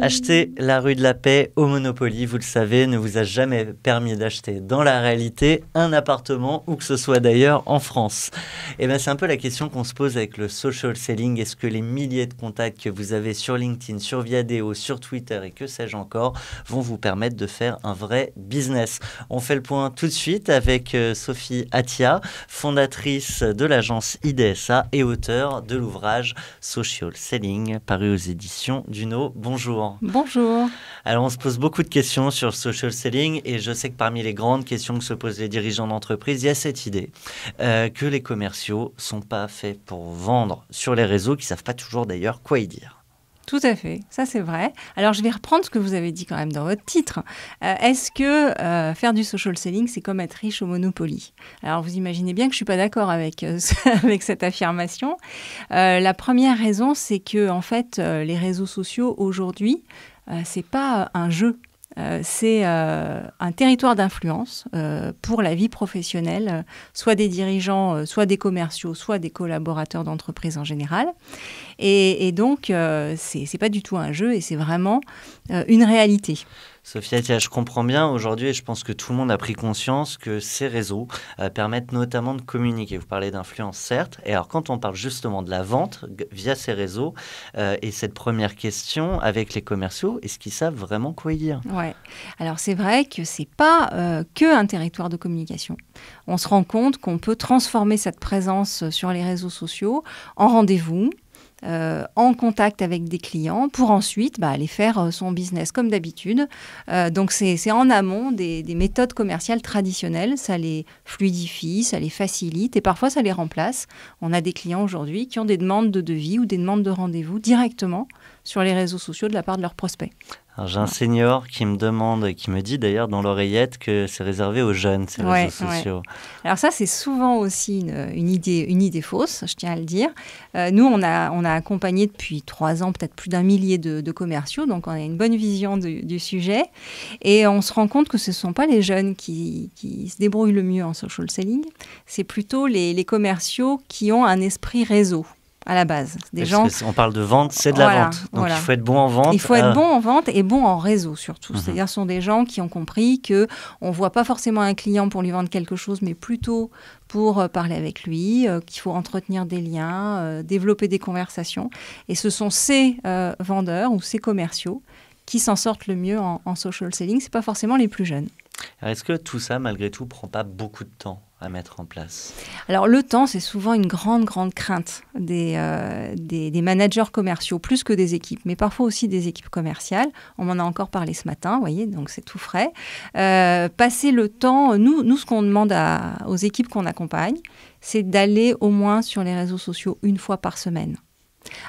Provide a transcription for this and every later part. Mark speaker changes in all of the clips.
Speaker 1: Acheter la rue de la Paix au Monopoly, vous le savez, ne vous a jamais permis d'acheter dans la réalité un appartement, où que ce soit d'ailleurs en France. Et bien c'est un peu la question qu'on se pose avec le social selling. Est-ce que les milliers de contacts que vous avez sur LinkedIn, sur Viadeo, sur Twitter et que sais-je encore, vont vous permettre de faire un vrai business? On fait le point tout de suite avec Sophie Attia, fondatrice de l'agence IDSA et auteure de l'ouvrage Social Selling, paru aux éditions Duno. Bonjour.
Speaker 2: Bonjour.
Speaker 1: Alors, on se pose beaucoup de questions sur le social selling et je sais que parmi les grandes questions que se posent les dirigeants d'entreprise, il y a cette idée que les commerciaux ne sont pas faits pour vendre sur les réseaux, qui ne savent pas toujours d'ailleurs quoi y dire.
Speaker 2: Tout à fait, ça c'est vrai. Alors je vais reprendre ce que vous avez dit quand même dans votre titre. Est-ce que faire du social selling, c'est comme être riche au Monopoly? Alors vous imaginez bien que je ne suis pas d'accord avec, avec cette affirmation. La première raison, c'est que en fait, les réseaux sociaux aujourd'hui, c'est pas un jeu. C'est un territoire d'influence pour la vie professionnelle, soit des dirigeants, soit des commerciaux, soit des collaborateurs d'entreprise en général. Et donc, c'est pas du tout un jeu et c'est vraiment une réalité.
Speaker 1: Sophie Attia, je comprends bien aujourd'hui et je pense que tout le monde a pris conscience que ces réseaux permettent notamment de communiquer. Vous parlez d'influence, certes. Et alors, quand on parle justement de la vente via ces réseaux, et cette première question avec les commerciaux, est-ce qu'ils savent vraiment quoi y dire?
Speaker 2: Ouais. Alors, c'est vrai que c'est pas que un territoire de communication. On se rend compte qu'on peut transformer cette présence sur les réseaux sociaux en rendez-vous, en contact avec des clients pour ensuite aller faire son business comme d'habitude. Donc, c'est en amont des méthodes commerciales traditionnelles. Ça les fluidifie, ça les facilite et parfois ça les remplace. On a des clients aujourd'hui qui ont des demandes de devis ou des demandes de rendez-vous directement sur les réseaux sociaux de la part de leurs prospects.
Speaker 1: Alors, j'ai un senior qui me demande, et qui me dit d'ailleurs dans l'oreillette que c'est réservé aux jeunes, ces réseaux sociaux.
Speaker 2: Ouais. Alors ça, c'est souvent aussi une idée fausse, je tiens à le dire. Nous, on a accompagné depuis 3 ans peut-être plus d'1 millier de commerciaux, donc on a une bonne vision du sujet. Et on se rend compte que ce ne sont pas les jeunes qui se débrouillent le mieux en social selling, c'est plutôt les commerciaux qui ont un esprit réseau. À la base.
Speaker 1: On parle de vente, c'est de la vente. Donc il faut être bon en vente.
Speaker 2: Il faut être bon en vente et bon en réseau surtout. C'est-à-dire ce sont des gens qui ont compris qu'on ne voit pas forcément un client pour lui vendre quelque chose, mais plutôt pour parler avec lui, qu'il faut entretenir des liens, développer des conversations. Et ce sont ces vendeurs ou ces commerciaux qui s'en sortent le mieux en social selling. Ce n'est pas forcément les plus jeunes.
Speaker 1: Alors, est-ce que tout ça, malgré tout, ne prend pas beaucoup de temps à mettre en place?
Speaker 2: Alors, le temps, c'est souvent une grande crainte des managers commerciaux, plus que des équipes, mais parfois aussi des équipes commerciales. On m'en a encore parlé ce matin, vous voyez, donc c'est tout frais. Passer le temps, nous ce qu'on demande aux équipes qu'on accompagne, c'est d'aller au moins sur les réseaux sociaux 1 fois par semaine.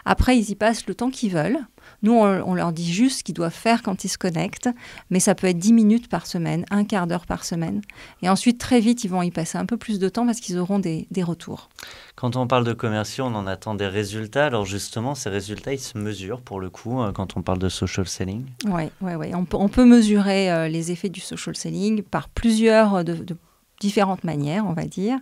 Speaker 2: Après, ils y passent le temps qu'ils veulent. Nous, on leur dit juste ce qu'ils doivent faire quand ils se connectent, mais ça peut être 10 minutes par semaine, 1/4 d'heure par semaine. Et ensuite, très vite, ils vont y passer un peu plus de temps parce qu'ils auront des retours.
Speaker 1: Quand on parle de commerciaux, on en attend des résultats. Alors justement, ces résultats, ils se mesurent pour le coup quand on parle de social selling?
Speaker 2: Oui. On peut mesurer les effets du social selling par plusieurs de différentes manières, on va dire.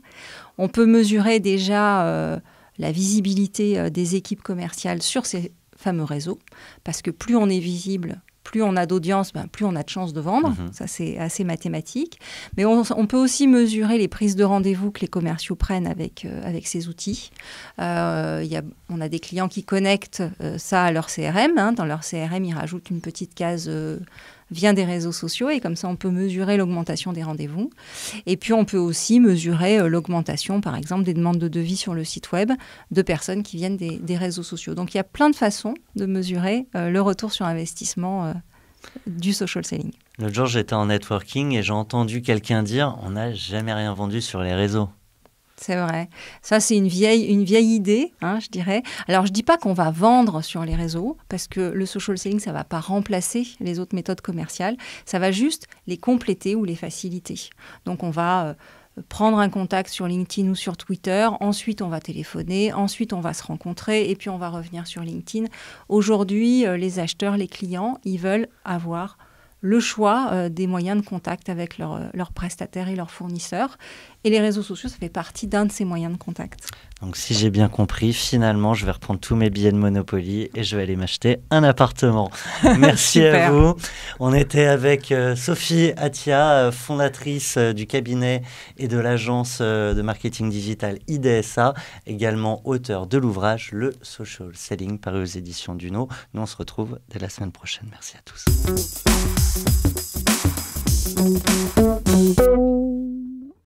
Speaker 2: On peut mesurer déjà la visibilité des équipes commerciales sur ces fameux réseaux, parce que plus on est visible, plus on a d'audience, plus on a de chances de vendre. Ça, c'est assez mathématique. Mais on peut aussi mesurer les prises de rendez-vous que les commerciaux prennent avec ces outils. On a des clients qui connectent ça à leur CRM. Dans leur CRM, ils rajoutent une petite case vient des réseaux sociaux et comme ça, on peut mesurer l'augmentation des rendez-vous. Et puis, on peut aussi mesurer l'augmentation, par exemple, des demandes de devis sur le site web de personnes qui viennent des réseaux sociaux. Donc, il y a plein de façons de mesurer le retour sur investissement du social selling.
Speaker 1: L'autre jour, j'étais en networking et j'ai entendu quelqu'un dire « on n'a jamais rien vendu sur les réseaux ».
Speaker 2: C'est vrai. Ça, c'est une vieille idée, je dirais. Alors, je ne dis pas qu'on va vendre sur les réseaux, parce que le social selling, ça ne va pas remplacer les autres méthodes commerciales. Ça va juste les compléter ou les faciliter. Donc, on va prendre un contact sur LinkedIn ou sur Twitter. Ensuite, on va téléphoner. Ensuite, on va se rencontrer. Et puis, on va revenir sur LinkedIn. Aujourd'hui, les acheteurs, les clients, ils veulent avoir le choix des moyens de contact avec leurs prestataires et leurs fournisseurs. Et les réseaux sociaux, ça fait partie d'un de ces moyens de contact.
Speaker 1: Donc si j'ai bien compris, finalement, je vais reprendre tous mes billets de Monopoly et je vais aller m'acheter un appartement. Merci à vous. On était avec Sophie Attia, fondatrice du cabinet et de l'agence de marketing digital IDSA, également auteur de l'ouvrage Le Social Selling, paru aux éditions Duno. Nous, on se retrouve dès la semaine prochaine. Merci à tous.